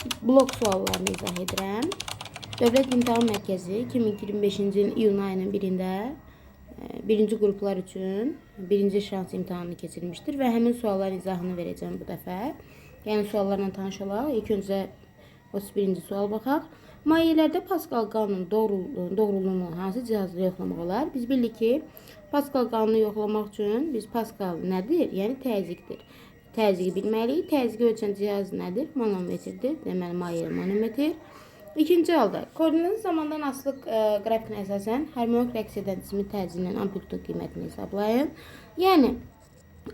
Blok suallarını izah edirəm. Dövlət İmtahan Mərkəzi 2025-ci il iyun ayının 1-də birinci qruplar üçün birinci şans imtahanını keçirmişdir və həmin sualların izahını verəcəm bu dəfə. Yəni suallarla tanış olaq. İlk öncə 31-ci sual baxaq. Mayelərdə Pascal qanunun doğruluğunu hansı cihazla yoxlamaq olar? Biz bilirik ki, Pascal qanunu yoxlamaq üçün biz Pascal nədir? Yəni təzyiqdir. Təzyiqi bilməliyik. Təzyiqi ölçən cihaz nədir? Manometrdir. Deməli, maye manometr. İkinci halda, koordinat zamandan asılı qrafikinə əsasən harmonik rəqs edən cismin təzyiqinin amplitudu qiymətini hesablayın. Yəni,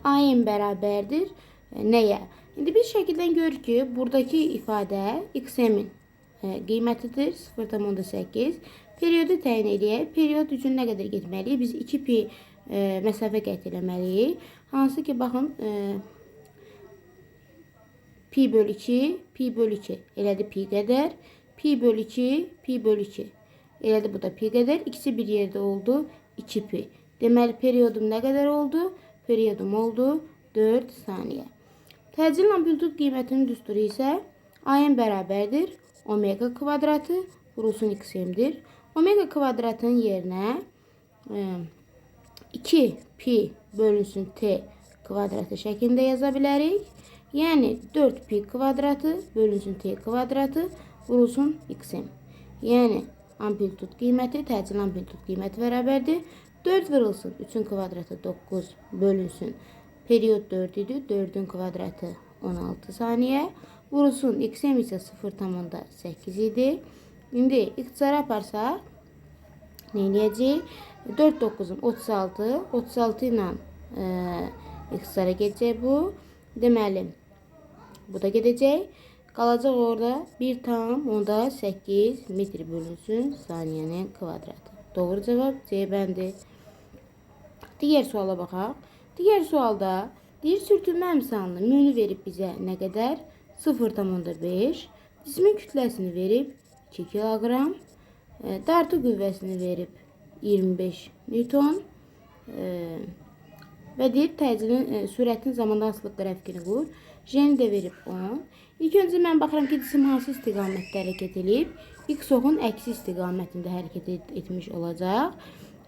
AN bərabərdir nəyə? İndi biz şəkildən görürük ki, buradakı ifadə XM-in qiymətidir 0,8. Periyodu təyin edək. Periyod üçün nə qədər getməliyik? Biz 2pi məsafə qət eləməliyik. Hansı ki, baxın, pi bölü 2, pi bölü 2 elədi pi qədər. Pi bölü 2, pi bölü 2. Elədi bu da pi qədər. İkisi bir yerdə oldu. 2pi. Deməli, periyodum nə qədər oldu? Periyodum oldu 4 saniyə. Təcil amplitud qiymətinin düsturu isə AN bərabərdir. Omega kvadratı vurulsun XM-dir. Omega kvadratının yerinə 2 pi bölünsün T kvadratı şəklində yaza bilərik. Yəni, 4 pi kvadratı bölünsün T kvadratı vurulsun XM. Yəni, amplitud qiyməti, təcil amplitud qiyməti bərabərdir. 4 vurulsun 3-ün kvadratı 9 bölünsün. Periyod 4 idi. 4-ün kvadratı 16 saniyə. Vurulsun XM isə 0,8 idi. İndi ixtisara aparsaq, nə eləyəcək? 4 9-un 36. 36 ilə ixtisara gedəcək bu. Deməli, bu da gedəcək. Qalacaq orada 1,8 metr bölünsün saniyənin kvadratı. Doğru cavab C bəndi. Digər suala baxaq. Digər sualda deyir, sürtünmə əmsalını münü verib bizə nə qədər? 0,5. Cismin kütləsini verib 2 kiloqram. Dartı qüvvəsini verib 25 Newton. Və deyir, təcilin, sürətin zamandan asılı qrafikini qur. J-ni də verib 10. İlk öncə mən baxıram ki, cisim hansı istiqamətdə hərəkət edib. X oxun əksi istiqamətində hərəkət etmiş olacaq.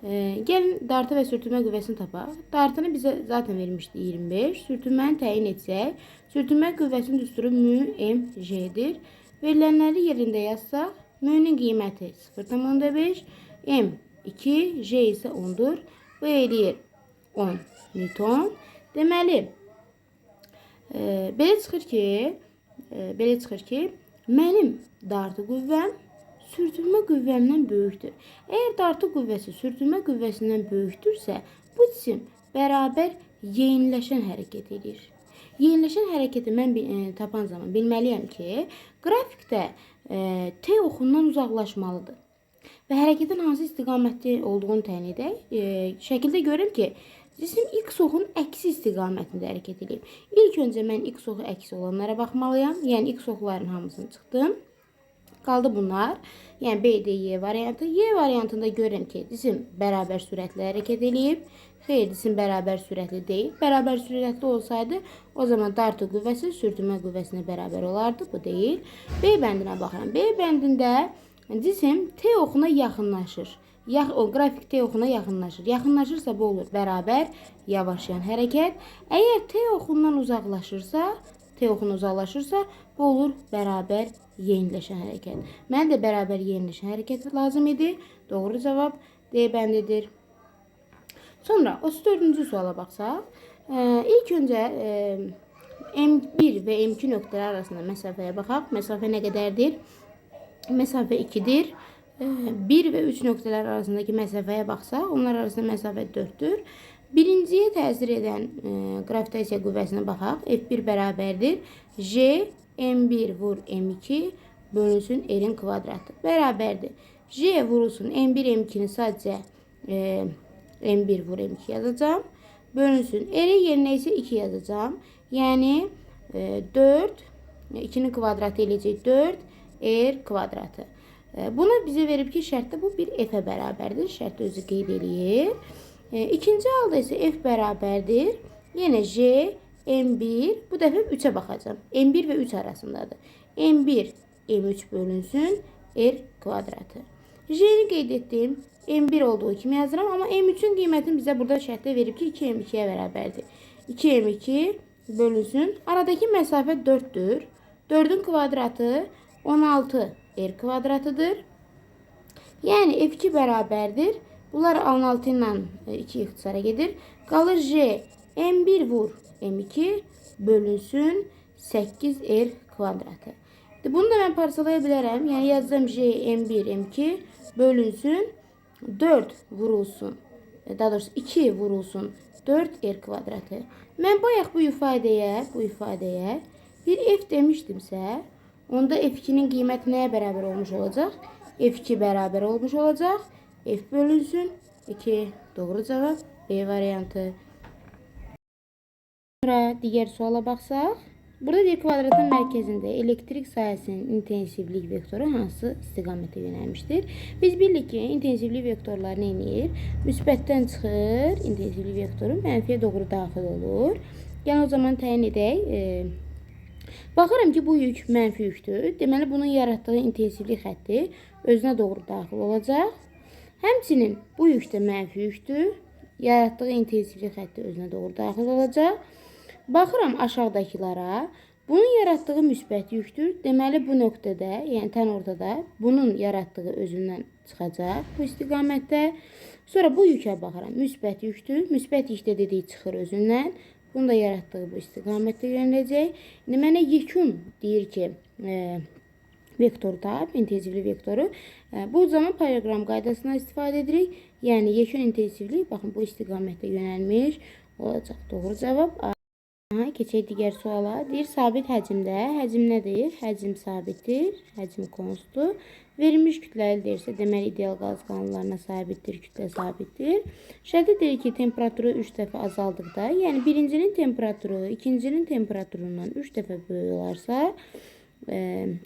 Gəlin, dartı və sürtünmə qüvvəsini tapaq. Dartını bizə zaten vermişdi 25. Sürtünməni təyin etsək. Sürtünmə qüvvəsinin düsturu mü mg-dir. Verilənləri yerində yazsaq, mü-nin qiyməti 0,5, m 2, j isə 10-dur. Bu eləyir 10 Newton. Deməli, belə çıxır ki, mənim dartı qüvvəm sürtünmə qüvvəmdən böyükdür. Əgər dartı qüvvəsi sürtünmə qüvvəsindən böyükdürsə, bu cisim bərabər yeniləşən hərəkət edir. Yeniləşən hərəkəti mən tapan zaman bilməliyəm ki, qrafikdə T oxundan uzaqlaşmalıdır. Və hərəkətin hansı istiqamətli olduğunu təyin edək. Şəkildə görürüm ki, cisim X oxun əksi istiqamətində hərəkət edib. İlk öncə mən X oxu əksi olanlara baxmalıyam. Yəni, X oxuların hamısını çıxdım. Qaldı bunlar. Yəni, B, D, Y variantı. Y variantında görürüm ki, cisim bərabər sürətlə hərəkət edib. Xeyr, cisim bərabər sürətli deyil. Bərabər sürətli olsaydı, o zaman dartı qüvvəsi sürtünmə qüvvəsinə bərabər olardı. Bu deyil. B bəndinə baxıram. B bəndində cisim T oxuna yaxınlaşır. O qrafik T oxuna yaxınlaşır. Yaxınlaşırsa bu olur bərabər yavaşlayan hərəkət. Əgər T oxundan uzaqlaşırsa, bu olur bərabər yeniləşən hərəkət. Mənə də bərabər yeniləşən hərəkət lazım idi. Doğru cavab D bəndidir. Sonra 34-cü suala baxsaq, ilk öncə M1 və M2 nöqtələr arasında məsafəyə baxaq. Məsafə nə qədərdir? Məsafə 2-dir. 1 və 3 nöqtələr arasındakı məsafəyə baxsaq, onlar arasında məsafə 4-dür. Birinciyə təsir edən qravitasiya qüvvəsinə baxaq. F1 bərabərdir. J, M1 vur M2 bölünsün R-in kvadratı. Bərabərdir. J vurulsun M1, M2-ni sadəcə M1 vur M2 yazacağım. Bölünsün R yerinə isə 2 yazacağım. Yəni 4, 2-nin kvadratı eləyəcək 4, R kvadratı. Bunu bizə verib ki, şərtdə bu bir F-ə bərabərdir. Şərt özü qeyd eləyir. İkinci halda isə F bərabərdir. Yenə J, M1, bu dəfə 3-ə baxacağım. M1 və 3 arasındadır. M1 M3 bölünsün R kvadratı. J'ni qeyd etdim. M1 olduğu kimi yazıram, amma M3-ün qiymətini bizə burada şərtdə verib ki, 2M2-yə bərabərdir. 2M2 bölünsün. Aradakı məsafə 4-dür. 4-ün kvadratı 16 R kvadratıdır. Yəni F2 bərabərdir. Bunlar 16 ilə 2 ixtisara gedir. Qalır J. M1 vur M2 bölünsün 8R kvadratı. Bunu da mən parçalaya bilərəm. Yəni yazacağım J M1 M2 bölünsün 4 vurulsun. Daha doğrusu 2 vurulsun 4R kvadratı. Mən bayaq bu ifadəyə bir F demişdimsə, onda F2'nin qiyməti nəyə bərabər olmuş olacaq? F2 bərabər olmuş olacaq. F bölünsün 2. Doğru cavab B variantı. Sonra digər suala baxsaq. Burada bir kvadratın mərkəzində elektrik sahəsinin intensivlik vektoru hansı istiqamətə yönəlmişdir? Biz bilirik ki, intensivlik vektorları nə edir? Müsbətdən çıxır, intensivlik vektoru mənfiyə doğru daxil olur. Yəni o zaman təyin edək. Baxıram ki, bu yük mənfi yükdür. Deməli, bunun yaratdığı intensivlik xətti özünə doğru daxil olacaq. Həmçinin bu yük də mənfi yükdür. Yaratdığı intensivlik xətti özünə doğru daxil olacaq. Baxıram aşağıdakılara. Bunun yaratdığı müsbət yükdür. Deməli, bu nöqtədə, yəni tən ortada bunun yaratdığı özündən çıxacaq bu istiqamətdə. Sonra bu yükə baxıram. Müsbət yükdür. Müsbət yükdə dediyi çıxır özündən. Bunu da yaratdığı bu istiqamətdə yönələcək. İndi mənə yekun deyir ki, vektoru tap, intensivlik vektoru. Bu zaman parallelogram qaydasından istifadə edirik. Yəni yekun intensivlik, baxın, bu istiqamətdə yönəlmiş olacaq. Doğru cavab A. Keçək digər suala. Deyir, sabit həcmdə. Həcm nədir? Həcm sabitdir. Həcm konstdur. Verilmiş kütləlidirsə, deməli ideal qaz qanunlarına sabitdir, kütlə sabitdir. Şərti deyir ki, temperaturu 3 dəfə azaldıqda, yəni birincinin temperaturu ikincinin temperaturundan 3 dəfə böyük olarsa,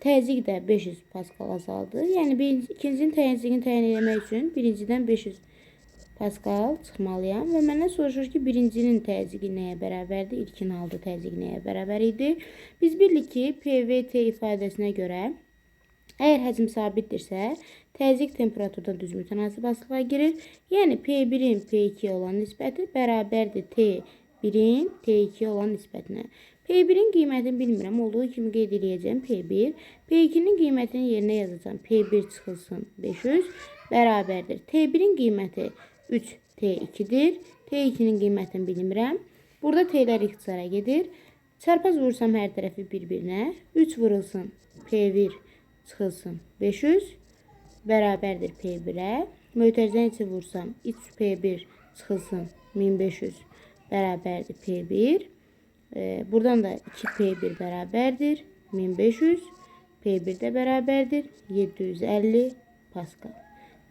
təzyiq də 500 Pascal azaldır. Yəni ikincinin təzyiqini təyin etmək üçün birincidən 500 Pascal çıxmalıyam və məndən soruşur ki, birincinin təzyiqi nəyə bərabərdir? İlkin halda təzyiq nəyə bərabər idi? Biz bilirik ki, PVT ifadəsinə görə əgər həcm sabitdirsə, təzyiq temperaturdan düz mütənasib asılığa girir. Yəni P1-in P2-yə olan nisbəti bərabərdir T1-in T2-yə olan nisbətinə. P1-in qiymətini bilmirəm, olduğu kimi qeyd edəcəm P1. P2-nin qiymətini yerinə yazacağım. P1 çıxılsın 500 bərabərdir. T1-in qiyməti 3T2'dir. T2'nin qiymətini bilmirəm. Burada T'lər ixtisara gedir. Çarpaz vursam hər tərəfi bir-birinə. 3 vurulsun P1 çıxılsın 500 bərabərdir P1'ə. Mötərizənin içi vursam 3P1 çıxılsın 1500 bərabərdir P1. Buradan da 2P1 bərabərdir 1500. P1 də bərabərdir 750 Pascal.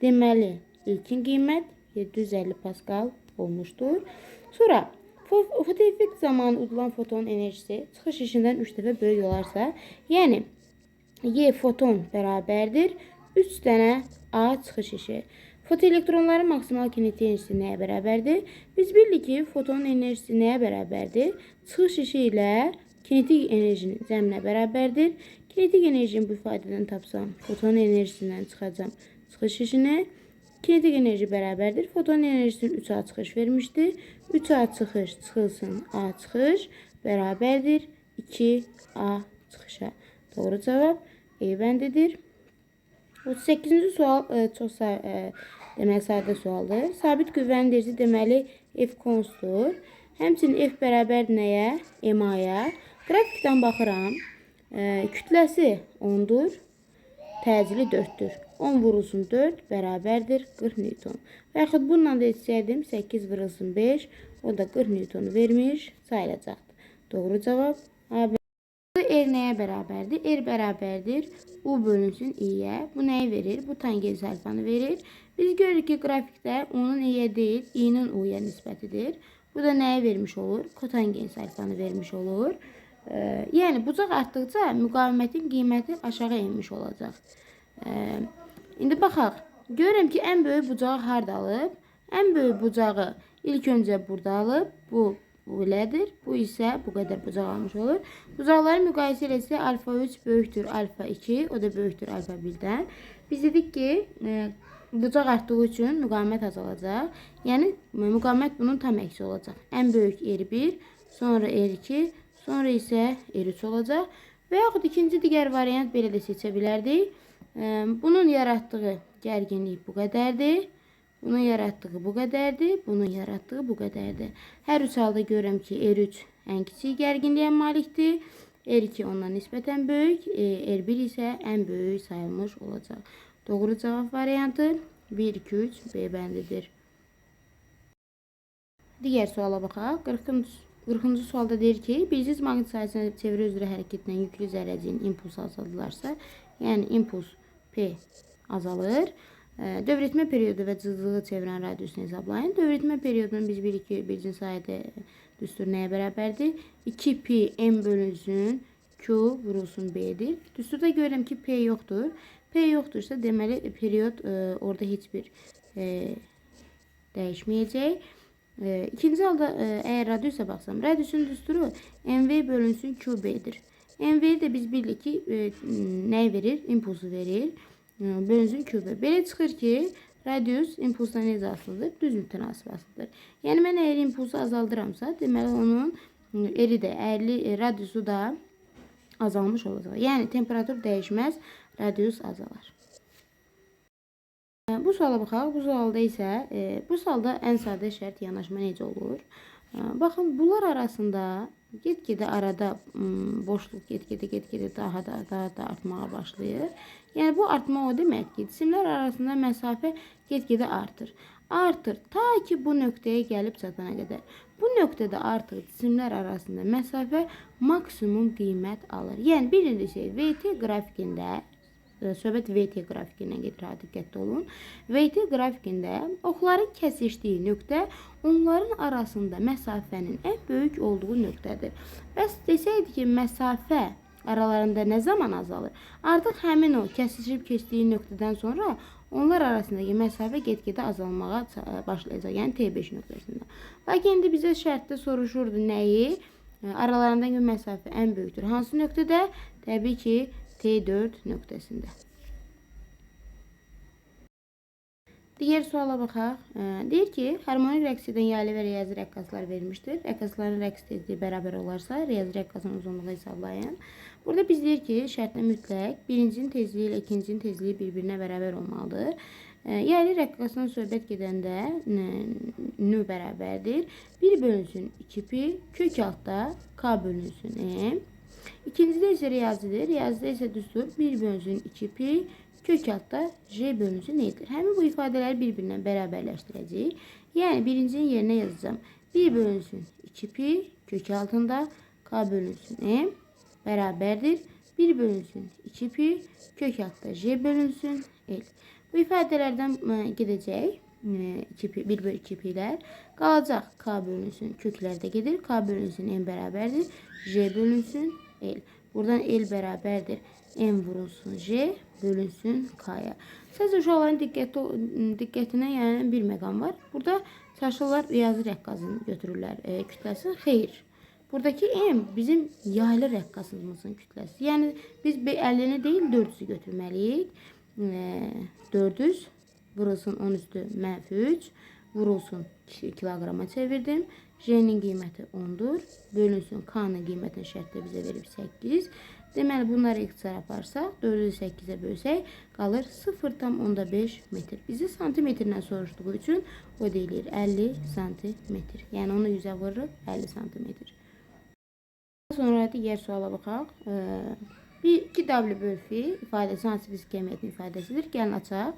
Deməli, ilkin qiymət 750 Pascal olmuşdur. Sonra fotoeffekt zamanı udulan fotonun enerjisi çıxış işindən 3 dəfə böyük olarsa, yəni Y foton bərabərdir 3 dənə A çıxış işi. Fotoelektronların maksimal kinetik enerjisi nəyə bərabərdir? Biz bilirik ki, fotonun enerjisi nəyə bərabərdir? Çıxış işi ilə kinetik enerjinin cəminə bərabərdir. Kinetik enerjini bu ifadədən tapsam, fotonun enerjisindən çıxacam çıxış işini. Kinetik enerji bərabərdir. Foton enerjisinin 3A çıxış vermişdir. 3A çıxış çıxılsın A çıxış bərabərdir 2A çıxışa. Doğru cavab E bəndidir. 38-ci sual çox deməli sadə sualdır. Sabit qüvvənin derisi deməli F konstdur. Həmçinin F bərabər nəyə? MA-ya. Qrafikdən baxıram. Kütləsi 10'dur. Təcili 4'dür. 10 vurulsun 4 bərabərdir 40 Newton. Və yaxud bununla da etsəydim 8 vurulsun 5, o da 40 Newtonu vermiş sayılacaqdır. Doğru cavab A. R nəyə bərabərdir? R bərabərdir U bölünsün İ'yə. Bu nəyi verir? Bu tangens alfanı verir. Biz görürük ki, qrafikdə U'nun İ'yə deyil, İ'nin U'ya nisbətidir. Bu da nəyi vermiş olur? Kotangens alfanı vermiş olur. Yəni bucaq artdıqca müqavimətin qiyməti aşağı enmiş olacaq. İndi baxaq. Görürəm ki, ən böyük bucağı harda alıb? Ən böyük bucağı ilk öncə burada alıb. Bu belədir. Bu isə bu qədər bucaq almış olur. Bucaqları müqayisə eləsə alfa 3 böyükdür alfa 2, o da böyükdür alfa 1-dən. Biz dedik ki, bucaq artdığı üçün müqavimət azalacaq. Yəni müqavimət bunun tam əksi olacaq. Ən böyük R1, sonra R2, sonra isə R3 olacaq. Və yaxud ikinci digər variant belə də seçə bilərdik. Bunun yaratdığı gərginlik bu qədərdir. Bunun yaratdığı bu qədərdir. Bunun yaratdığı bu qədərdir. Hər üç halda görürəm ki, R3 ən kiçik gərginliyə malikdir. R2 ondan nisbətən böyük. R1 isə ən böyük sayılmış olacaq. Doğru cavab variantı 1, 2, 3 B bəndidir. Digər suala baxaq. 40-cı sualda deyir ki, bir cisim maqnit sahəsinə çevrə üzrə hərəkət edən yüklü zərrəciyin impulsu azaldılarsa, yəni impuls P azalır. Dövretmə periodu və cızılığı çevirən radiusunu hesablayın. Dövretmə periodunun biz bilik ki, bir cins sayədə düstur nəyə bərabərdir? 2pi m bölünsün Q vurulsun B-dir. Düsturda görürəm ki, P yoxdur. P yoxdursa, deməli, period orada heç bir dəyişməyəcək. İkinci halda, əgər radiusa baxsam, radiusun düsturu MV bölünsün QB-dir. MV də biz bilik ki, nəyi verir? İmpulsu verir. Bölünsün QB. Belə çıxır ki, radius impulsla necə asılıdır? Düz mütənasib asılıdır. Yəni, mən əgər impulsu azaldıramsa, deməli, onun eri də, radiusu da azalmış olacaq. Yəni, temperatur dəyişməz, radius azalar. Bu suala baxaq. Bu sualda isə, bu sualda ən sadə şərt yanaşma necə olur? Baxın, bunlar arasında get-gedə arada boşluq get-gedə daha da artmağa başlayır. Yəni, bu artma o demək ki, cisimlər arasında məsafə get-gedə artır. Artır, ta ki bu nöqtəyə gəlib çatana qədər. Bu nöqtədə artıq cisimlər arasında məsafə maksimum qiymət alır. Yəni, birinci şey, VT qrafikində, söhbət VT qrafikindən gedir, diqqətli olun. VT qrafikində oxların kəsişdiyi nöqtə onların arasında məsafənin ən böyük olduğu nöqtədir. Bəs desəydi ki, məsafə aralarında nə zaman azalır? Artıq həmin o kəsişib keçdiyi nöqtədən sonra onlar arasındakı məsafə get-gedə azalmağa başlayacaq. Yəni T5 nöqtəsində. Lakin indi bizə şərtdə soruşurdu nəyi? Aralarındakı məsafə ən böyükdür. Hansı nöqtədə? Təbii ki, T4 nöqtəsində. Digər suala baxaq. Deyir ki, harmonik rəqs edən yaylı və riyazi rəqqaslar verilmişdir. Rəqqasların rəqs tezliyi bərabər olarsa, riyazi rəqqasın uzunluğu hesablayın. Burada biz deyir ki, şərtdə mütləq birincinin tezliyi ilə ikincinin tezliyi bir-birinə bərabər olmalıdır. Yaylı rəqqasdan söhbət gedəndə nü bərabərdir. 1 bölünsün 2pi, kök altda K bölünsün M. İkincidə isə riyazidir. Riyazidə isə düstur 1 bölünsün 2pi, kök altda J bölünsün N'dir. Həmin bu ifadələri bir-birinə bərabərləşdirəcəyik. Yəni, birincinin yerinə yazacağım. 1 bölünsün 2pi, kök altında K bölünsün M bərabərdir. 1 bölünsün 2pi, kök altda J bölünsün L. Bu ifadələrdən gedəcək. 1 bölü 2pi'lər. Qalacaq K bölünsün, köklərdə gedir. K bölünsün M bərabərdir. J bölünsün L. Buradan L bərabərdir. M vurulsun J bölünsün K'ya. Sadəcə uşaqların diqqətinə yəni bir məqam var. Burada çalışırlar riyazi rəqqasını götürürlər kütləsini. Xeyr. Buradakı M bizim yaylı rəqqasımızın kütləsi. Yəni biz 50'ni deyil 400'ü götürməliyik. 400 vurulsun 10 üstü -3 vurulsun kilograma çevirdim. J'nin qiyməti 10'dur. Bölünsün K'nın qiymətini şərtdə bizə verib 8. Deməli, bunları ixtisar aparsaq, 4'ü 8'e bölsək, qalır 0,5 metr. Bizi santimetrlə soruşduğu üçün o deyilir 50 santimetr. Yəni, onu 100'ə vururuq 50 santimetr. Sonra digər suala baxaq. 2W bölü fi ifadəsi hansı fizik qəmiyyətin ifadəsidir? Gəlin açaq.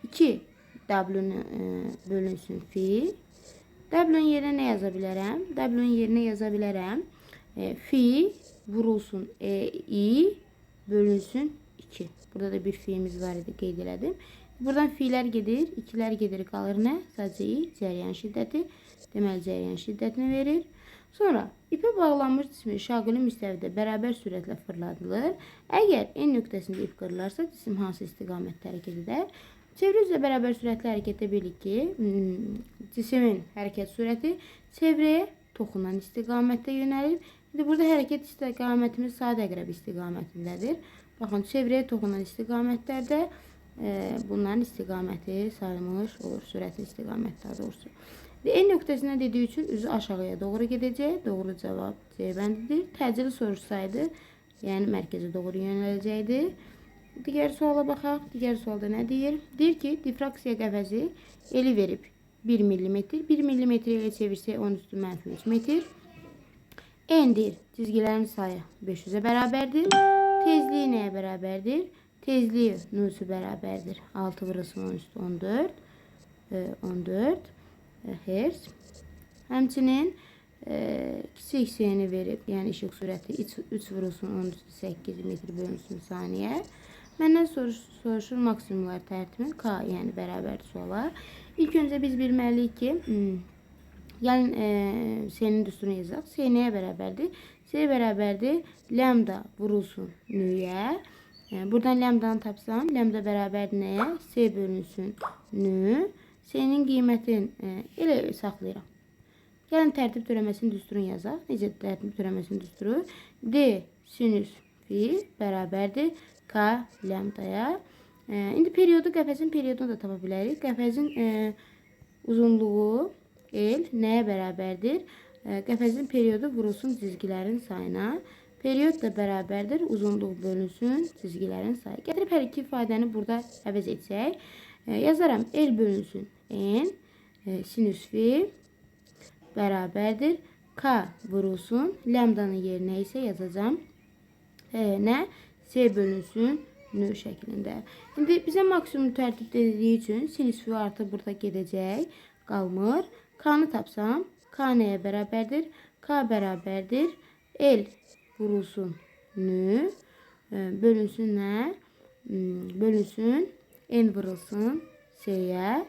2W bölünsün fi. W'nin yerinə nə yaza bilərəm? W'nin yerinə yaza bilərəm. Fi vurulsun i bölünsün 2. Burada da bir fi'miz var idi, qeyd elədim. Buradan fi'lər gedir, 2'lər gedir, qalır nə? Sadəcə i, cəryan şiddəti. Deməli, cəryan şiddətini verir. Sonra ipə bağlanmış cismi şaquli müstəvidə bərabər sürətlə fırladılır. Əgər N nöqtəsində ip qırılarsa, cisim hansı istiqamətdə hərəkət edər? Çevrə üzrə bərabər sürətlə hərəkətdə bilik ki, cismin hərəkət sürəti çevrəyə toxunan istiqamətdə yönəlib. İndi burada hərəkət istiqamətimiz saat əqrəb istiqamətindədir. Baxın, çevrəyə toxunan istiqamətlərdə bunların istiqaməti sayılmış olur. Sürətin istiqaməti daha doğrusu. En nöqtəsindən dediyi üçün üzü aşağıya doğru gedəcək. Doğru cavab C bəndidir. Təcili soruşsaydı, yəni mərkəzə doğru yönələcəkdi. Digər suala baxaq. Digər sualda nə deyir? Deyir ki, difraksiya qəfəsi eli verib 1 mm. 1 mm ilə çevirsək 10 üstü mənfi 3 metr. Endir. Çizgilərin sayı 500'ə bərabərdir. Tezliyi nəyə bərabərdir? Tezliyi nüsü bərabərdir. 6 vurulsun 10 üstü 14 Hz. Həmçinin kiçik hissəni verib, yəni işıq sürəti 3 vurulsun 10 üstü 8 metr bölünsün saniyə. Məndən soruşur maksimumlar tərtibin K, yəni bərabər suala. İlk öncə biz bilməliyik ki, gəlin S'nin düsturunu yazaq. S nəyə bərabərdir? S bərabərdir lambda vurulsun nüyə. Buradan lambdanı tapsam, lambda bərabərdir nəyə? S bölünsün nü. S'nin qiymətin elə saxlayıram. Gəlin tərtib törəməsinin düsturunu yazaq. Necə tərtib törəməsinin düsturu? D sinüs fi bərabərdir K lambdaya. İndi periodu, qəfəsin periodunu da tapa bilərik. Qəfəsin uzunluğu L nəyə bərabərdir? Qəfəsin periodu vurulsun cizgilərin sayına. Period da bərabərdir uzunluq bölünsün cizgilərin sayı. Gətirib hər iki ifadəni burada əvəz etsək. Yazaram L bölünsün N sinüs fi bərabərdir K vurulsun. Lambdanın yerinə isə yazacağım nə? S bölünsün nü şəklində. İndi bizə maksimum tərtib dediyi üçün sinüs fi artıq burada gedəcək. Qalmır. K-nı tapsam, K nəyə bərabərdir? K bərabərdir L vurulsun nü bölünsün nə? Bölünsün N vurulsun S-yə.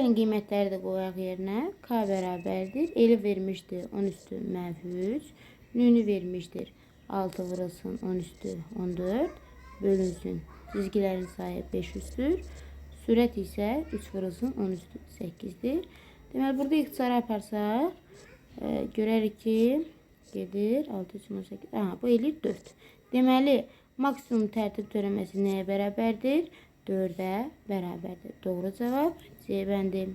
Qiymətləri də qoyaq yerinə. K bərabərdir. L vermişdir 10 üstü mənfi 3. Nünü vermişdir 6 vurulsun 10 üstü 14. Bölünsün. Çizgilərin sayı 500'dür. Sürət isə 3 vurulsun 10 üstü 8'dir. Deməli, burada ixtisarı aparsaq, görərik ki, gedir 6, 3, 18. Aha, bu eləyir 4. Deməli, maksimum tərtib törəməsi nəyə bərabərdir? 4'ə bərabərdir. Doğru cavab C bəndi.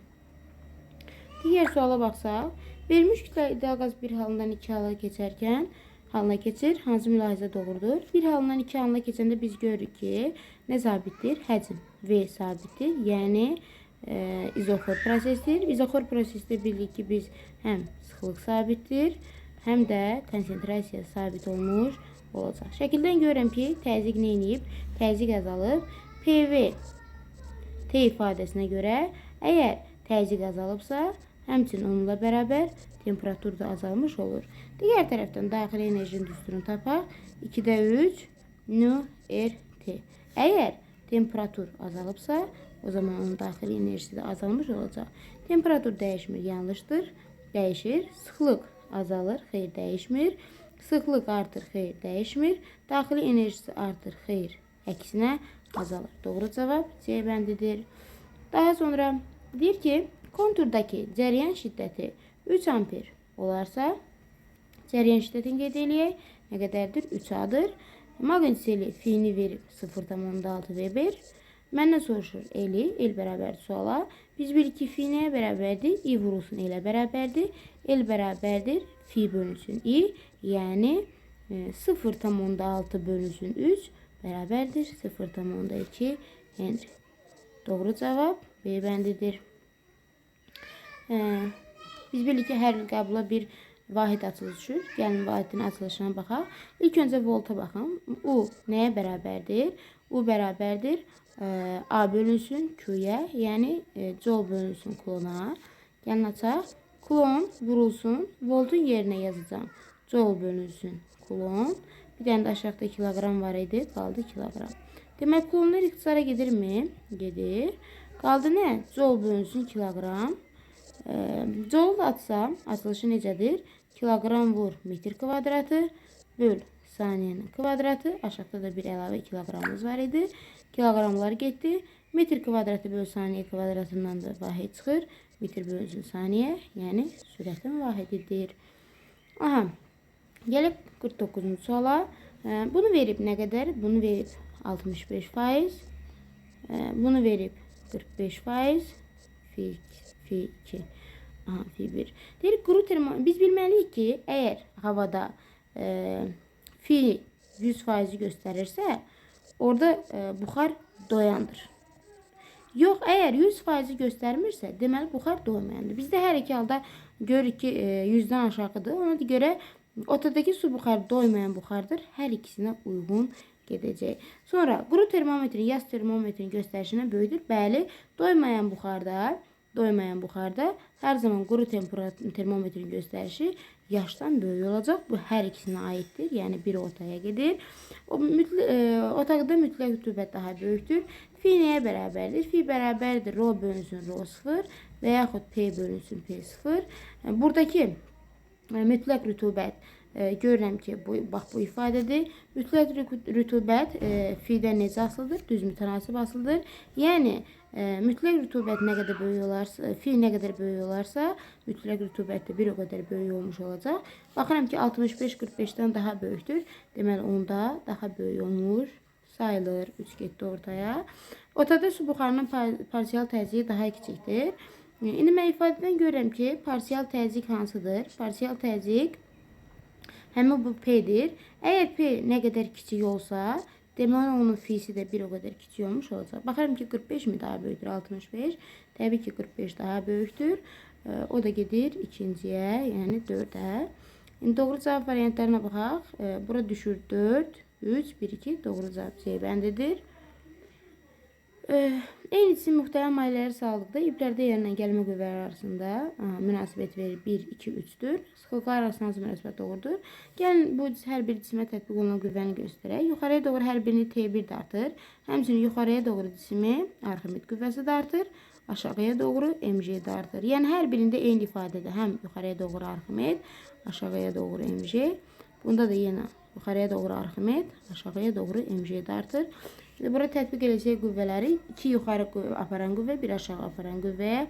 Digər suala baxsaq, verilmiş kütlə ideal qaz bir halından 2 hala keçərkən halına keçir. Hansı mülahizə doğrudur? Bir halından 2 halına keçəndə biz görürük ki, nə sabitdir? Həcm V sabitdir. Yəni izoxor prosesdir. İzoxor prosesdə bilirik ki, biz həm sıxlıq sabitdir, həm də konsentrasiya sabit olmuş olacaq. Şəkildən görürəm ki, təzyiq nə edib? Təzyiq azalıb. PV T ifadəsinə görə əgər təzyiq azalıbsa, həmçinin onunla bərabər temperatur da azalmış olur. Digər tərəfdən daxili enerjinin düsturunu tapaq. 2'də 3 nü RT. Əgər temperatur azalıbsa, o zaman onun daxili enerjisi də azalmış olacaq. Temperatur dəyişmir, yanlışdır. Dəyişir. Sıxlıq azalır, xeyr dəyişmir. Sıxlıq artır, xeyr dəyişmir. Daxili enerjisi artır, xeyr əksinə azalır. Doğru cavab C bəndidir. Daha sonra deyir ki, konturdakı cəryan şiddəti 3 amper olarsa, cəryan şiddətini qeyd eləyək. Nə qədərdir? 3A'dır. Maqnitseli fini verib 0,6 Weber. Məndən soruşur L bərabər suala. Biz bilirik ki, fi nəyə bərabərdir? I vurulsun elə bərabərdir. L bərabərdir fi bölünsün I. Yəni 0,6 bölünsün 3 bərabərdir 0,2 Henry. Doğru cavab B bəndidir. Biz bilirik ki, hər il qəbula bir vahid açılış düşür. Gəlin vahidin açılışına baxaq. İlk öncə volta baxın. U nəyə bərabərdir? U bərabərdir A bölünsün Q'ya, yəni Joule bölünsün Coulomb-a. Gəlin açaq. Coulomb vurulsun. Voltun yerinə yazacağım. Joule bölünsün Coulomb. Bir dənə də aşağıda kilogram var idi. Qaldı kilogram. Demək, Coulomblar ixtisara gedirmi? Gedir. Qaldı nə? Joule bölünsün kilogram. Joule atsam, açılışı necədir? Kilogram vur metr kvadratı böl saniyenin kvadratı. Aşağıda da bir əlavə kilogramımız var idi. Kilogramlar getdi. Metr kvadratı böl saniye kvadratından da vahid çıxır. metr bölünsün saniyə, yəni sürətin vahididir. Aha, gəlib 49-cu suala. Bunu verib nə qədər? Bunu verib 65%. Bunu verib 45%. Fi 2. Aha, fi 1. Deyir, quru termometr. Biz bilməliyik ki, əgər havada fi 100% göstərirsə, orada buxar doyandır. Yox, əgər 100% göstərmirsə, deməli buxar doymayandır. Bizdə hər iki halda görürük ki, 100-dən aşağıdır. Ona görə otadakı su buxarı doymayan buxardır. Hər ikisinə uyğun gedəcək. Sonra quru termometrin yaz termometrin göstərişinə böyüdür. Bəli, doymayan buxarda hər zaman quru termometrin göstərişi yaşdan böyük olacaq. Bu hər ikisinə aiddir. Yəni biri otaya gedir. Otaqda mütləq rütubət daha böyükdür. Fi nəyə bərabərdir? Fi bərabərdir rho bölünsün rho 0 və yaxud P bölünsün P0. Buradakı mütləq rütubət görürəm ki, bax bu ifadədir. Mütləq rütubət fidən necə asılıdır? Düz mütənasib asılıdır. Yəni mütləq rütubət nə qədər böyük olarsa, fi nə qədər böyük olarsa, mütləq rütubət də bir o qədər böyük olmuş olacaq. Baxıram ki, 65 45-dən daha böyükdür. Deməli, onda daha böyük olmuş sayılır. 3 getdi ortaya. Otada su buxarının parsial təzyiqi daha kiçikdir. İndi mən ifadədən görürəm ki, parsial təzyiq hansıdır? Parsial təzyiq həmin bu P-dir. Əgər P nə qədər kiçik olsa, deməli onun fi'si də bir o qədər kiçik olmuş olacaq. Baxarım ki, 45 mi daha böyükdür? 65. Təbii ki, 45 daha böyükdür. O da gedir ikinciyə, yəni 4-ə. İndi doğru cavab variantlarına baxaq. Bura düşür 4, 3, 1, 2. Doğru cavab C bəndidir. Eyni cisim müxtəlif mayeləri sağlıqda iblərdə yerinə gəlmə qüvvələri arasında münasibət verir 1, 2, 3-dür. Sıxlıqlar arasında hansı münasibət doğrudur? Gəlin bu hər bir cisimə tətbiq olunan qüvvəni göstərək. Yuxarıya doğru hər birini T1 də artır. Həmçinin yuxarıya doğru cisimi Arximед qüvvəsi də artır. Aşağıya doğru mg də artır. Yəni hər birində eyni ifadədir. Həm yuxarıya doğru Arximед, aşağıya doğru mg. Bunda da yenə yuxarıya doğru Arximед, aşağıya doğru mg də artır. Burada tətbiq edəcək qüvvələri 2 yuxarı aparan qüvvə, 1 aşağı aparan qüvvəyə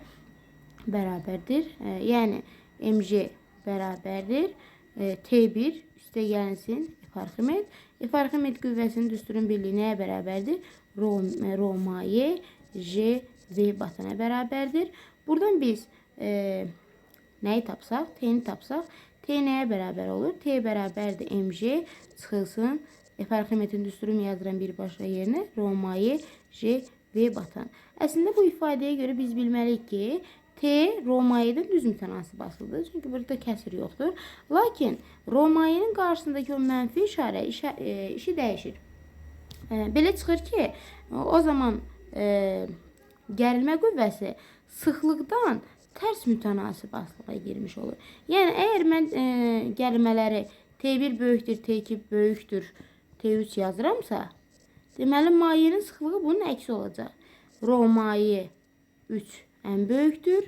bərabərdir. Yəni mg bərabərdir T1 üstə gəlsin F-Arximed. F-Arximed qüvvəsinin düsturun birliyi nəyə bərabərdir? Rho maye, J, V batana bərabərdir. Buradan biz nəyi tapsaq? T-ni tapsaq. T nəyə bərabər olur? T bərabərdir mg çıxılsın. F-Arximedin düsturunu yazıram birbaşa yerinə. Rho maye, J, V batan. Əslində bu ifadəyə görə biz bilməliyik ki, T rho mayedən düz mütənasib asılıdır. Çünki burada kəsir yoxdur. Lakin rho mayenin qarşısındakı o mənfi işarə işi dəyişir. Belə çıxır ki, o zaman gərilmə qüvvəsi sıxlıqdan tərs mütənasib asılığa girmiş olur. Yəni, əgər mən gərilmələri T1 böyükdür, T2 böyükdür, T3 yazıramsa, deməli mayenin sıxlığı bunun əksi olacaq. Rho maye 3 ən böyükdür.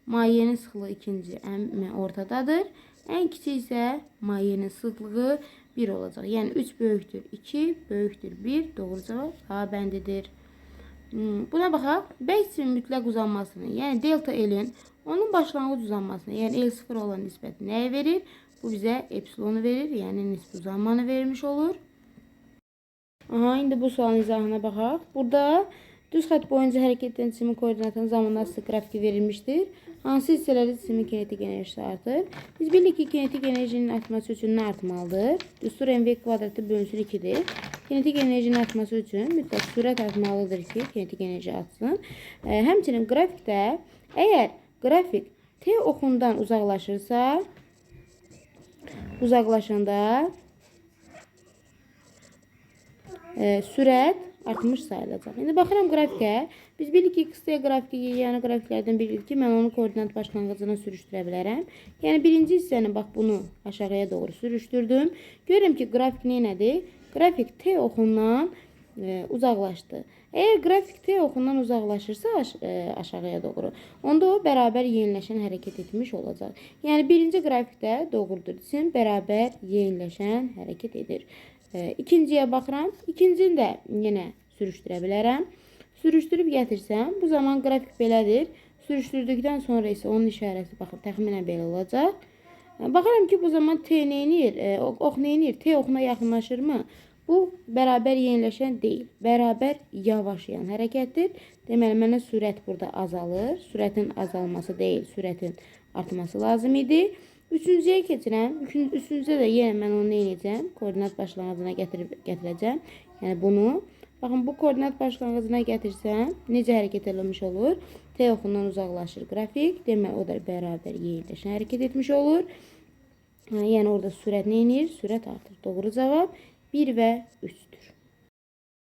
Mayenin sıxlığı ikinci ən ortadadır. Ən kiçik isə mayenin sıxlığı 1 olacaq. Yəni 3 böyükdür 2, böyükdür 1. Doğru cavab A bəndidir. Buna baxaq. Bəy cisim mütləq uzanmasını, yəni delta L-in onun başlanğıc uzanmasını, yəni L0 olan nisbəti nəyə verir? Bu bizə epsilonu verir, yəni nisbi uzanmanı vermiş olur. Aha, indi bu sualın izahına baxaq. Burada düz xətt boyunca hərəkət edən cisimin koordinatının zamanlı qrafiki verilmişdir. Hansı hissələrdə cisimin kinetik enerjisi artır? Biz bilirik ki, kinetik enerjinin artması üçün nə artmalıdır? Düstur mv kvadratı bölünsün 2-dir. Kinetik enerjinin artması üçün mütləq sürət artmalıdır ki, kinetik enerji artsın. Həmçinin qrafikdə, əgər qrafik T oxundan uzaqlaşırsa, uzaqlaşanda sürət artmış sayılacaq. İndi baxıram qrafikə. Biz bilirik ki, x-t qrafiki yəni qrafiklərdən biridir ki, mən onu koordinat başlanğıcına sürüşdürə bilərəm. Yəni birinci hissəni bax bunu aşağıya doğru sürüşdürdüm. Görürəm ki, qrafik nədir? Qrafik T oxundan uzaqlaşdı. Əgər qrafik T oxundan uzaqlaşırsa aşağıya doğru, onda o bərabər yeniləşən hərəkət etmiş olacaq. Yəni birinci qrafikdə doğrudur. Cisim bərabər yeniləşən hərəkət edir. İkinciyə baxıram. İkincini də yenə sürüşdürə bilərəm. Sürüşdürüb gətirsəm, bu zaman qrafik belədir. Sürüşdürdükdən sonra isə onun işarəsi baxın təxminən belə olacaq. Baxıram ki, bu zaman T neynir? Ox neynir? T oxuna yaxınlaşırmı? Bu bərabər yeniləşən deyil. Bərabər yavaşlayan hərəkətdir. Deməli, mənə sürət burada azalır. Sürətin azalması deyil, sürətin artması lazım idi. Üçüncüyə keçirəm. Üçüncüdə də yenə mən onu neynəyəcəm? Koordinat başlanğıcına gətirəcəm. Yəni bunu. Baxın, bu koordinat başlanğıcına gətirsəm, necə hərəkət edilmiş olur? T oxundan uzaqlaşır qrafik. Deməli, o da bərabər yeniləşən hərəkət etmiş olur. Yəni, orada sürət neynir? Sürət artır. Doğru cavab 1 və 3-dür.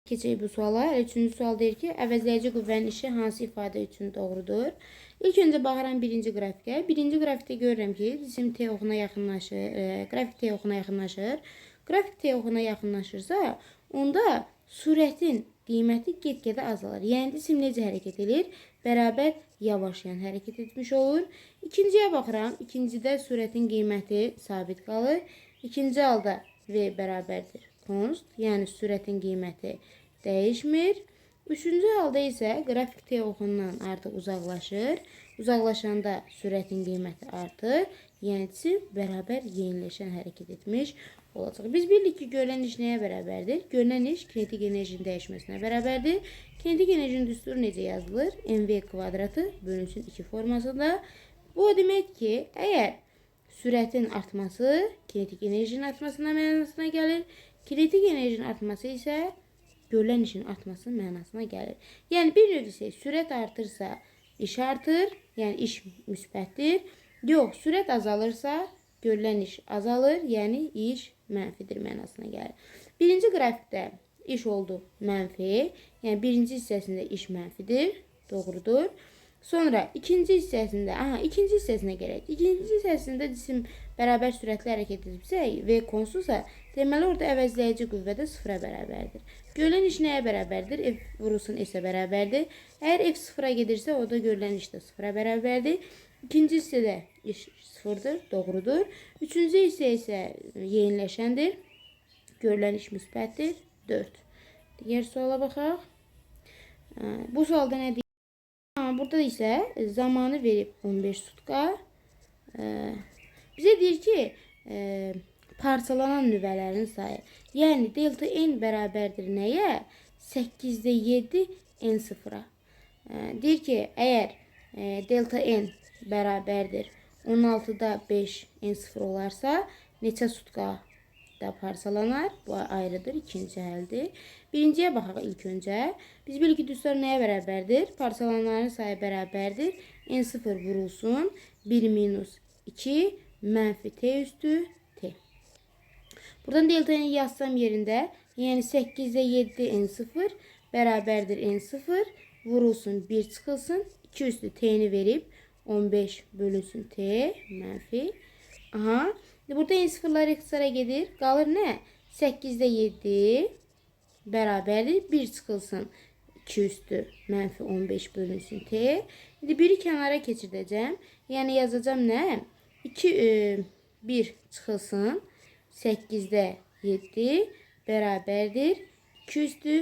Keçək bu suala. Üçüncü sual deyir ki, əvəzləyici qüvvənin işi hansı ifadə üçün doğrudur? İlk öncə baxıram birinci qrafikə. Birinci grafikdə görürəm ki, cisim T oxuna yaxınlaşır, qrafik T oxuna yaxınlaşır. Qrafik T oxuna yaxınlaşırsa, onda sürətin qiyməti get-gedə azalır. Yəni, cisim necə hərəkət edir? Bərabər yavaşlayan hərəkət etmiş olur. İkinciyə baxıram. İkincidə sürətin qiyməti sabit qalır. İkinci halda V bərabərdir const, yəni sürətin qiyməti dəyişmir. Üçüncü halda isə qrafik T oxundan artıq uzaqlaşır. Uzaqlaşanda sürətin qiyməti artır. Yəni cisim bərabər yeniləşən hərəkət etmiş olacaq. Biz bilirik ki, görülən iş nəyə bərabərdir? Görülən iş kinetik enerjinin dəyişməsinə bərabərdir. Kinetik enerjinin düsturu necə yazılır? mv kvadratı bölünsün 2 formasında. Bu demək ki, əgər sürətin artması kinetik enerjinin artmasına mənasına gəlir. Kinetik enerjinin artması isə görülən işin artması mənasına gəlir. Yəni, bir növ isə sürət artırsa, iş artır, yəni iş müsbətdir. Yox, sürət azalırsa, görülən iş azalır, yəni iş mənfidir mənasına gəlir. Birinci qrafikdə iş oldu mənfi, yəni birinci hissəsində iş mənfidir, doğrudur. Sonra ikinci hissəsində, ikinci hissəsinə gələk. İkinci hissəsində cisim bərabər sürətli hərəkət edibsə, V konsulsa, deməli orada əvəzləyici qüvvə də sıfıra bərabərdir. Görülən iş nəyə bərabərdir? F vurulsun S-ə bərabərdir. Əgər F sıfıra gedirsə, o da görülən iş də sıfıra bərabərdir. İkinci hissədə iş sıfırdır, doğrudur. Üçüncü hissə isə yeniləşəndir. Görülən iş müsbətdir, 4. Digər suala baxaq. Bu sualda nə deyir? Burada isə zamanı verib 15 sutka. Bizə deyir ki, parçalanan nüvələrin sayı. Yəni, delta n bərabərdir nəyə? 8-də 7 n sıfıra. Deyir ki, əgər delta n bərabərdir 16-da 5 n sıfır olarsa, neçə sutka da parçalanar? Bu ayrıdır, ikinci həldir. Birinciyə baxaq ilk öncə. Biz bilirik ki, düstur nəyə bərabərdir? Parçalananların sayı bərabərdir. N0 vurulsun. 1 minus 2 mənfi T üstü T. Buradan delta-ni yazsam yerində. Yəni 8-də 7 N0 bərabərdir N0 vurulsun 1 çıxılsın. 2 üstü T-ni verib 15 bölünsün T mənfi. Burada N0'lar ixtisara gedir. Qalır nə? 8-də 7 bərabərdir. 1 çıxılsın 2 üstü mənfi 15 bölünsün T. İndi 1'i kənara keçirdəcəm. Yəni yazacam nə? 1 çıxılsın 8-də 7 bərabərdir. 2 üstü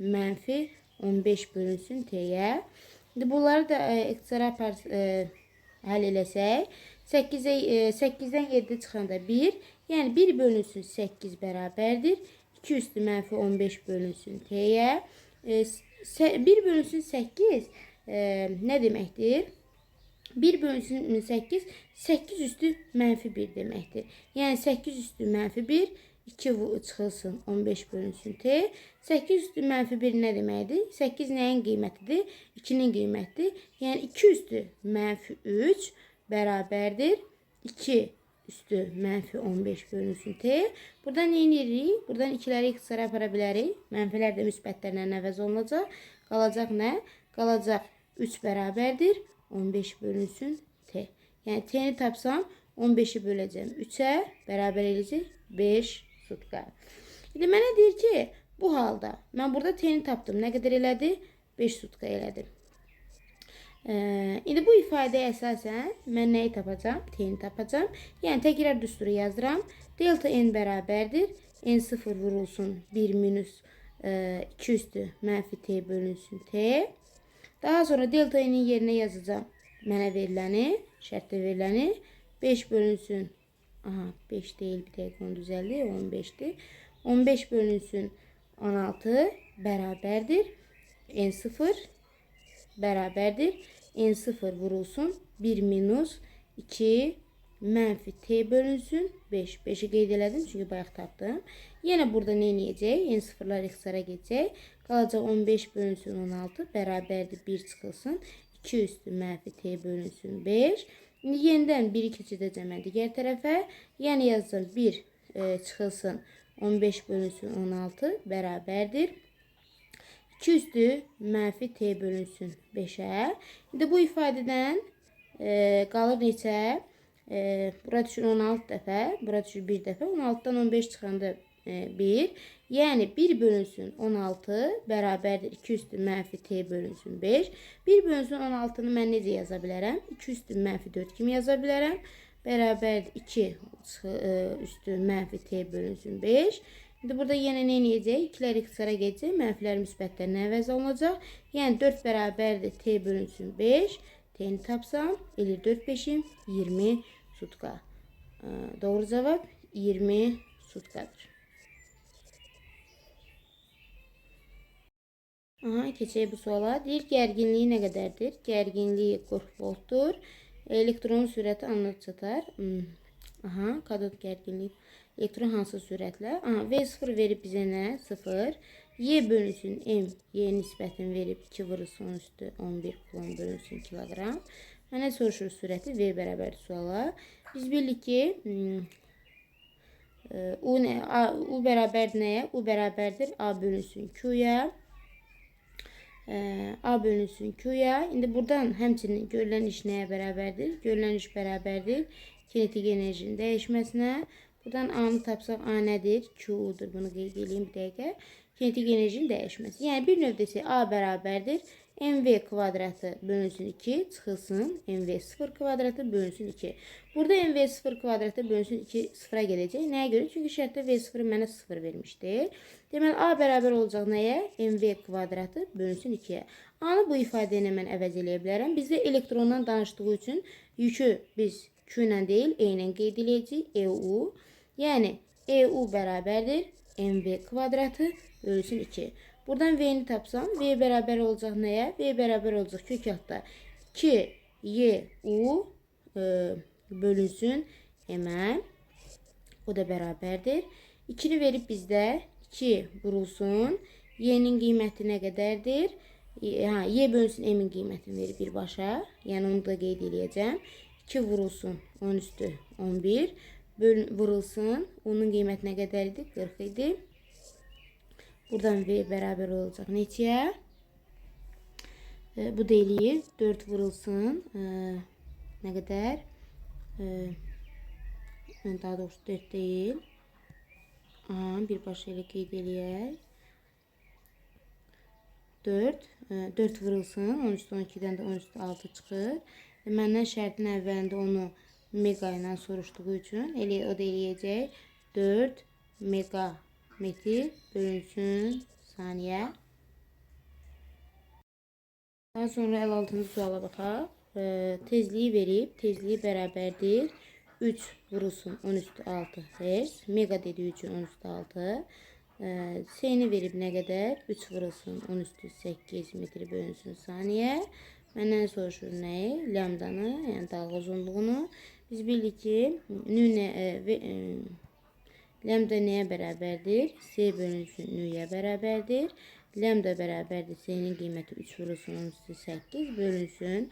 mənfi 15 bölünsün T'yə. İndi bunları da ixtisara həll eləsək. 8-dən 7 çıxanda 1. Yəni 1 bölünsün 8 bərabərdir. 2 üstü mənfi 15 bölünsün T'yə. 1 bölünsün 8 nə deməkdir? 1 bölünsün 8, 8 üstü mənfi 1 deməkdir. Yəni 8 üstü mənfi 1, 2 çıxılsın 15 bölünsün T. 8 üstü mənfi 1 nə deməkdir? 8 nəyin qiymətidir? 2-nin qiymətidir. Yəni 2 üstü mənfi 3 bərabərdir. 2 üstü mənfi 15 bölünsün T. Buradan nə edirik? Buradan 2'ləri ixtisara apara bilərik. Mənfilər də müsbətlərlə əvəz olunacaq. Qalacaq nə? Qalacaq 3 bərabərdir. 15 bölünsün T. Yəni T'ni tapsam 15'i böləcəm 3'ə bərabər edəcək 5 sutka. İndi mənə deyir ki, bu halda mən burada T'ni tapdım. Nə qədər elədi? 5 sutka elədi. İndi bu ifadəyə əsasən mən nəyi tapacam? T'ni tapacam. Yəni təkrar düsturu yazıram. Delta n bərabərdir. N0 vurulsun 1 minus 2 üstü mənfi T bölünsün T. Daha sonra delta n'in yerine yazacağım mənə veriləni, şərtdə veriləni 5 bölünsün. Aha, 5 deyil, bir dəqiqə onu düzəldi, 15'dir. 15 bölünsün 16 bərabərdir. N0 bərabərdir. N0 vurulsun 1 minus 2 mənfi t bölünsün 5. 5'i qeyd elədim çünki bayaq tapdım. Yenə burada nə edəcək? N0'lar ixtisara gedəcək. Qalacaq 15 bölünsün 16 bərabərdir 1 çıxılsın. 2 üstü mənfi t bölünsün 5. İndi yenidən 1'i keçidəcəm mən digər tərəfə. Yəni yazacağım 1 çıxılsın 15 bölünsün 16 bərabərdir. 2 üstü mənfi t bölünsün 5'ə. İndi bu ifadədən qalır neçə? Bura düşür 16 dəfə, bura düşür 1 dəfə. 16'dan 15 çıxanda 1. Yəni 1 bölünsün 16 bərabərdir 2 üstü mənfi t bölünsün 5. 1 bölünsün 16'nı mən necə yaza bilərəm? 2 üstü mənfi 4 kimi yaza bilərəm. Bərabərdir 2 üstü mənfi t bölünsün 5. Şimdi burada yenə nə edəcək? 2'lər ixtisara gedəcək. Mənfilər müsbətlərlə əvəz olunacaq. Yəni 4 bərabərdir t bölünsün 5. T'ni tapsam, elir 4 5'im 20 sutka. Doğru cevap 20 sutkadır. Aha, keçək bu suala. Deyir, gərginliyi nə qədərdir? Gərginliyi 40 voltdur. Elektronun sürəti anlık çatar. Aha, kadot gərginliyi. Elektron hansı sürətlə? Aha, V0 verib bizə nə? 0. Y bölünsün M. Y nisbətini verib 2 vurulsun üstü 11 kulon bölünsün kilogram. Mənə soruşur sürəti V bərabər suala. Biz bildik ki U bərabər nəyə? U bərabərdir A bölünsün Q'ya. A bölünsün Q'ya. İndi buradan həmçinin görülən iş nəyə bərabərdir? Görülən iş bərabərdir kinetik enerjinin dəyişməsinə. Buradan A'nı tapsaq A nədir? Q'dur. Bunu qeyd edeyim bir dəqiqə. Kinetik enerjinin dəyişməsi. Yəni bir növ desək A bərabərdir mv kvadratı bölünsün 2 çıxılsın mv0 kvadratı bölünsün 2. Burada mv0 kvadratı bölünsün 2 sıfıra gələcək. Nəyə görə? Çünki şərtdə v0 mənə 0 vermişdir. Deməli A bərabər olacaq nəyə? mv kvadratı bölünsün 2'yə. A-nı bu ifadə ilə mən əvəz eləyə bilərəm. Bizdə elektrondan danışdığı üçün yükü biz Q ilə deyil, E ilə qeyd edəcəyik. EU. Yəni EU bərabərdir mv kvadratı bölünsün 2. Buradan V'ni tapsam V bərabər olacaq nəyə? V bərabər olacaq kök altda 2YU bölünsün M-ə. O da bərabərdir. 2'ni verib bizdə 2 vurulsun. Y'nin qiyməti nə qədərdir? Y bölünsün M-in qiymətini verib birbaşa. Yəni onu da qeyd edəcəm. 2 vurulsun 10 üstü 11 vurulsun. Onun qiyməti nə qədər idi? 40 idi. Buradan V bərabər olacaq neçəyə? Bu da eləyir 4 vurulsun. Nə qədər? Daha doğrusu 4 deyil. Birbaşa elə qeyd eləyək. 4 vurulsun. 10 üstü 12'dən də 10 üstü 6 çıxır. Məndən şərtin əvvəlində onu mega ilə soruşduğu üçün o da eləyəcək 4 megametr bölünsün saniyə. Daha sonra 56-cı suala baxaq. Tezliyi verib, tezliyi bərabərdir 3 vurulsun 10 üstü 6 Hz. Mega dediği üçün 10 üstü 6. S-ni verib nə qədər? 3 vurulsun 10 üstü 8 metr bölünsün saniyə. Məndən soruşur nəyi? Lambdanı, yəni dalğa uzunluğunu. Biz bildik ki, lambda nəyə bərabərdir? S bölünsün nüyə bərabərdir. Lambda bərabərdir. S-nin qiyməti 3 vurulsun 10 üstü 8 bölünsün.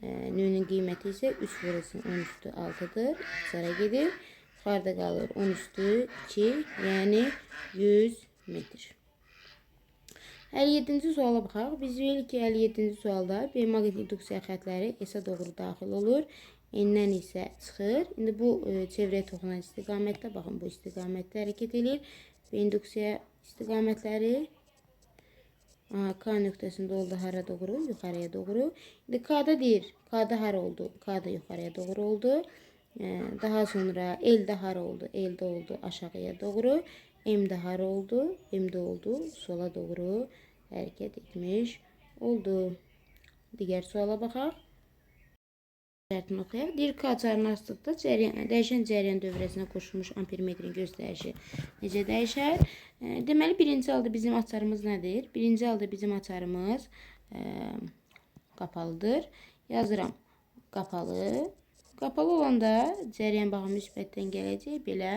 Nü'nün qiyməti isə 3 vurulsun 10 üstü 6'dır. İxtisara gedir. Yuxarıda qalır 10 üstü 2, yəni 100 metr. 57-ci suala baxaq. Biz bilirik ki, 57-ci sualda biomaqnit induksiya xətləri S-ə doğru daxil olur. N-dən isə çıxır. İndi bu çevrəyə toxunan istiqamətdə, baxın bu istiqamətdə hərəkət edir. İnduksiya istiqamətləri K nöqtəsində oldu hara doğru? Yuxarıya doğru. İndi K-da deyir. K-da hara oldu? K-da yuxarıya doğru oldu. Daha sonra L-də hara oldu? L-də oldu aşağıya doğru. M-də hara oldu? M-də oldu sola doğru hərəkət etmiş oldu. Digər suala baxaq. Şərtini oxuyaq. Deyir ki, açarını açdıqda dəyişən cəryan dövrəsinə qoşulmuş ampermetrin göstərişi necə dəyişər? Deməli, birinci halda bizim açarımız nədir? Birinci halda bizim açarımız qapalıdır. Yazıram qapalı. Qapalı olanda cəryan baxın müsbətdən gələcək. Belə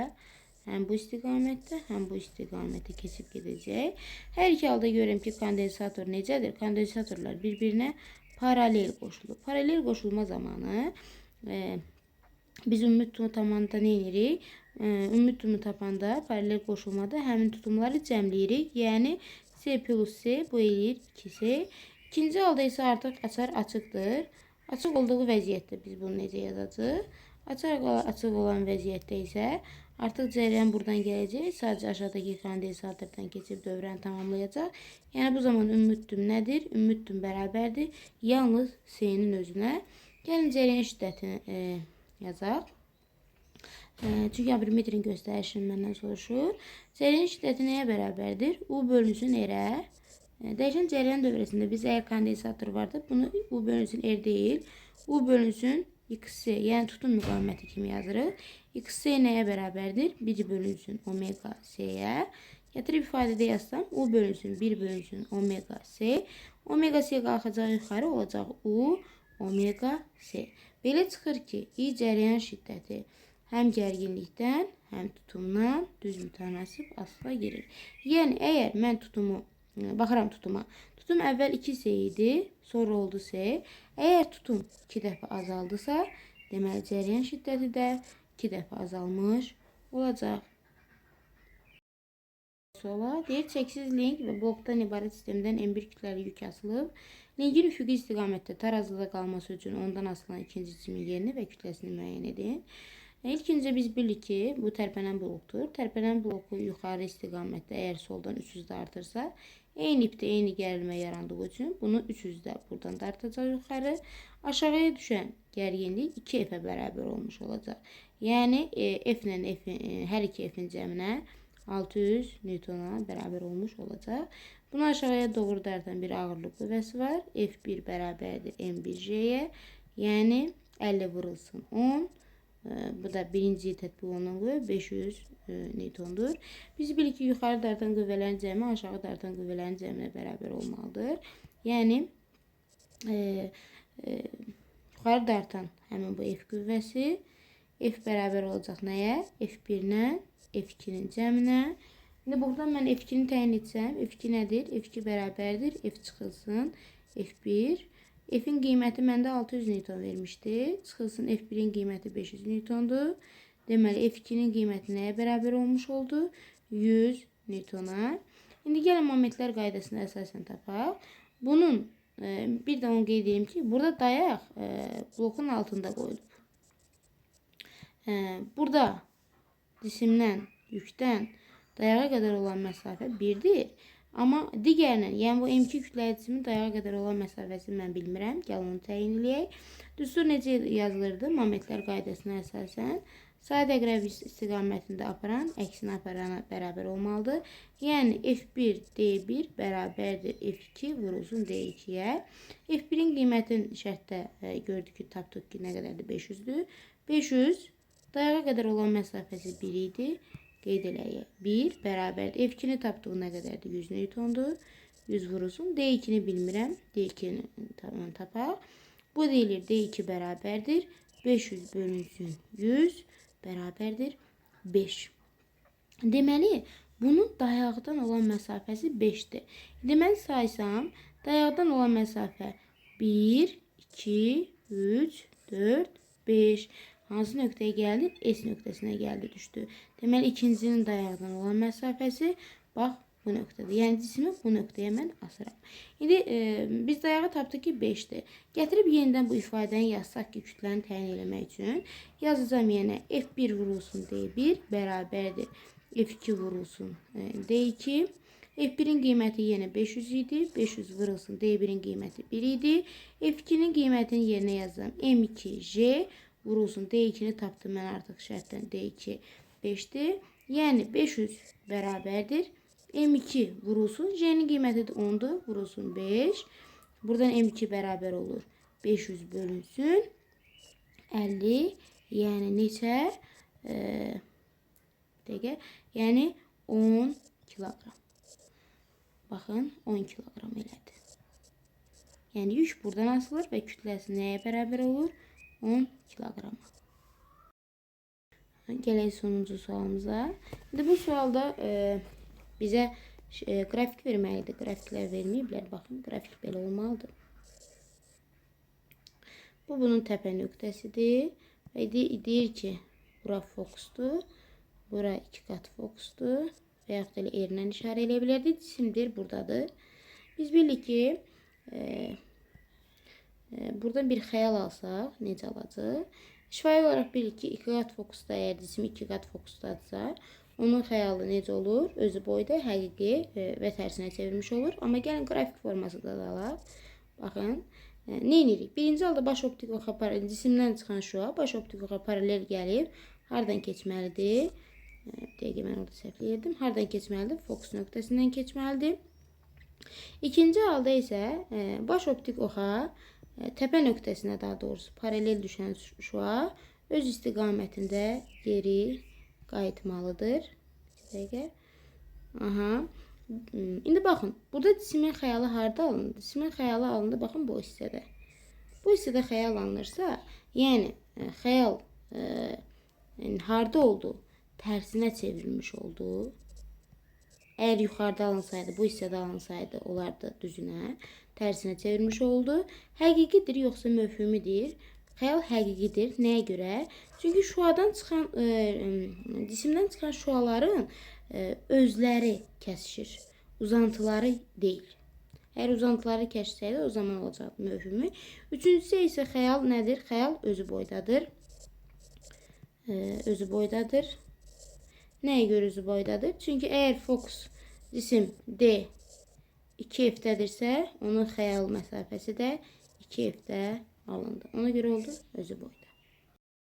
həm bu istiqamətdə, həm bu istiqamətdə keçib gedəcək. Hər iki halda görürəm ki, kondensator necədir? Kondensatorlar bir-birinə paralel qoşulur. Paralel qoşulma zamanı biz ümumi tutumu tapanda nə edirik? Ümumi tutumu tapanda paralel qoşulmada həmin tutumları cəmləyirik. Yəni C plus C bu eləyir 2C. İkinci halda isə artıq açar açıqdır. Açıq olduğu vəziyyətdə biz bunu necə yazacağıq? Açıq olan vəziyyətdə isə artıq cəryan buradan gələcək. Sadəcə aşağıdakı kondensatordan keçib dövrəni tamamlayacaq. Yəni bu zaman ümumi tutum nədir? Ümumi tutum bərabərdir yalnız C-nin özünə. Gəlin cəryan şiddətini yazaq. Çünki ampermetrin göstərişini məndən soruşur. Cəryan şiddəti nəyə bərabərdir? U bölünsün R-ə. Dəyişən cəryan dövrəsində biz əgər kondensator vardı, bunu U bölünsün R deyil, U bölünsün XC, yəni tutum müqaviməti kimi yazırıq. XC nəyə bərabərdir? 1 bölünsün omega C-yə. Gətirib ifadədə yazsam, U bölünsün 1 bölünsün omega C. Omega C qalxacaq yuxarı, olacaq U omega C. Belə çıxır ki, I cəryan şiddəti həm gərginlikdən, həm tutumdan düz mütənasib asıla girir. Yəni, əgər mən baxıram tutuma. Tutum əvvəl 2C idi, sonra oldu C. Əgər tutum 2 dəfə azaldısa, deməli cəryan şiddəti də 2 dəfə azalmış olacaq. Deyir, çəksiz link və blokdan ibarət sistemdən M1 kütləli yük asılıb. Linkin üfüqi istiqamətdə tarazlıda qalması üçün ondan asılan ikinci cisimin yerini və kütləsini müəyyən edin. İlkincə biz bilirik ki, bu tərpənən blokdur. Tərpənən bloku yuxarı istiqamətdə əgər soldan 300 dartırsa, eyni ipdə eyni gərilmə yarandığı üçün bunu 300-də buradan dartacaq yuxarı. Aşağıya düşən gərginlik 2F-ə bərabər olmuş olacaq. Yəni, F ilə hər iki F-in cəminə 600 Newtona bərabər olmuş olacaq. Bunu aşağıya doğru dartan bir ağırlıq qüvvəsi var. F1 bərabərdir M1J-yə. Yəni, 50 vurulsun 10. Bu da birinci tətbiq olunan qüvvə 500 Newtondur. Biz bilirik ki, yuxarı dartan qüvvələrin cəmi aşağı dartan qüvvələrin cəminə bərabər olmalıdır. Yəni, yuxarı dartan həmin bu F qüvvəsi F bərabər olacaq nəyə? F1-lə F2-nin cəminə. İndi buradan mən F2-ni təyin etsəm, F2 nədir? F2 bərabərdir. F çıxılsın F1. F-in qiyməti məndə 600 Newton vermişdi. Çıxılsın F1-in qiyməti 500 Newtondur. Deməli, F2-nin qiyməti nəyə bərabər olmuş oldu? 100 Newtona. İndi gəlin momentlər qaydasına əsasən tapaq. Bunun bir də onu qeyd edeyim ki, burada dayaq blokun altında qoyulub. Burada cisimdən, yükdən dayağa qədər olan məsafə 1-dir. Amma digərindən, yəni bu M2 kütləli cisimin dayağa qədər olan məsafəsini mən bilmirəm. Gəlin onu təyin eləyək. Düstur necə yazılırdı? Momentlər qaydasına əsasən sadə əqrəb istiqamətində aparan əksinə aparana bərabər olmalıdır. Yəni F1 D1 bərabərdir F2 vurulsun D2-yə. F1-in qiymətin şərtdə gördük ki, tapdıq ki, nə qədərdir? 500-dür. 500 dayağa qədər olan məsafəsi 1 idi. Qeyd eləyək. 1 bərabərdir. F2-ni tapdıq nə qədərdir? 100 Newtondur. 100 vurulsun. D2-ni bilmirəm. D2-ni tapaq. Bu deyilir D2 bərabərdir. 500 bölünsün 100 bərabərdir 5. Deməli, bunun dayaqdan olan məsafəsi 5-dir. Deməli, saysam, dayaqdan olan məsafə 1, 2, 3, 4, 5. Hansı nöqtəyə gəldi? S nöqtəsinə gəldi, düşdü. Deməli, ikincinin dayaqdan olan məsafəsi, bax, bu nöqtədir. Yəni, cisimi bu nöqtəyə mən asıram. İndi, biz dayağı tapdıq ki, 5-dir. Gətirib yenidən bu ifadəni yazsaq ki, kütləni təyin eləmək üçün, yazacağım yenə F1 vurulsun D1 bərabərdir. F2 vurulsun D2. F1-in qiyməti yenə 500 idi. 500 vurulsun D1-in qiyməti 1 idi. F2-nin qiymətini yerinə yazıram. M2J vurulsun. D2-ni tapdım mən artıq şərtdən. D2 5-dir. Yəni 500 bərabərdir. M2 vurulsun. J-nin qiyməti də 10-dur. Vurulsun 5. Buradan M2 bərabər olur. 500 bölünsün 50, yəni neçə? Dəqiqə, yəni 10 kiloqram. Baxın, 10 kiloqram elədi. Yəni yük buradan asılır və kütləsi nəyə bərabər olur? 10 kiloqrama. Gələk sonuncu sualımıza. İndi bu sualda bizə qrafik verməlidir. Qrafiklər verməyiblər. Baxın, qrafik belə olmalıdır. Bu bunun təpə nöqtəsidir. Və deyir ki, bura fokusdur. Bura 2 qat fokusdur. Və yaxud da elə işarə eləyə bilərdik. Cisimdir, buradadır. Biz bilirik ki, buradan bir xəyal alsaq, necə alacaq? Şifahi olaraq bilirik ki, 2 qat fokusda, əgər cisim 2 qat fokusdadsa, onun xəyalı necə olur? Özü boyda, həqiqi və tərsinə çevirmiş olur. Amma gəlin qrafik formasında da alaq. Baxın, nə edirik? Birinci halda baş optik oxa cisimdən çıxan şüa baş optik oxa paralel gəlib, hardan keçməlidir? Dəqiqə, mən orada səhvləyirdim. Hardan keçməlidir? Fokus nöqtəsindən keçməlidir. İkinci halda isə baş optik oxa təpə nöqtəsinə, daha doğrusu paralel düşən şüa öz istiqamətində geri qayıtmalıdır. Dəqiqə. Aha. İndi baxın, burada cisimin xəyalı harda alındı? Cisimin xəyalı alındı, baxın bu hissədə. Bu hissədə xəyal alınırsa, yəni xəyal harda oldu? Tərsinə çevrilmiş oldu. Əgər yuxarıda alınsaydı, bu hissədə alınsaydı, olardı düzünə, tərsinə çevirmiş oldu. Həqiqidir, yoxsa möhümidir? Xəyal həqiqidir. Nəyə görə? Çünki şüadan çıxan, cisimdən çıxan şüaların özləri kəsişir. Uzantıları deyil. Əgər uzantıları kəsişsəydi, o zaman olacaq möhümü. Üçüncüsü isə xəyal nədir? Xəyal özü boydadır. Özü boydadır. Nəyə görə özü boydadır? Çünki əgər fokus cisim D 2F-dədirsə, onun xəyal məsafəsi də 2F-də alındı. Ona görə oldu özü boyda.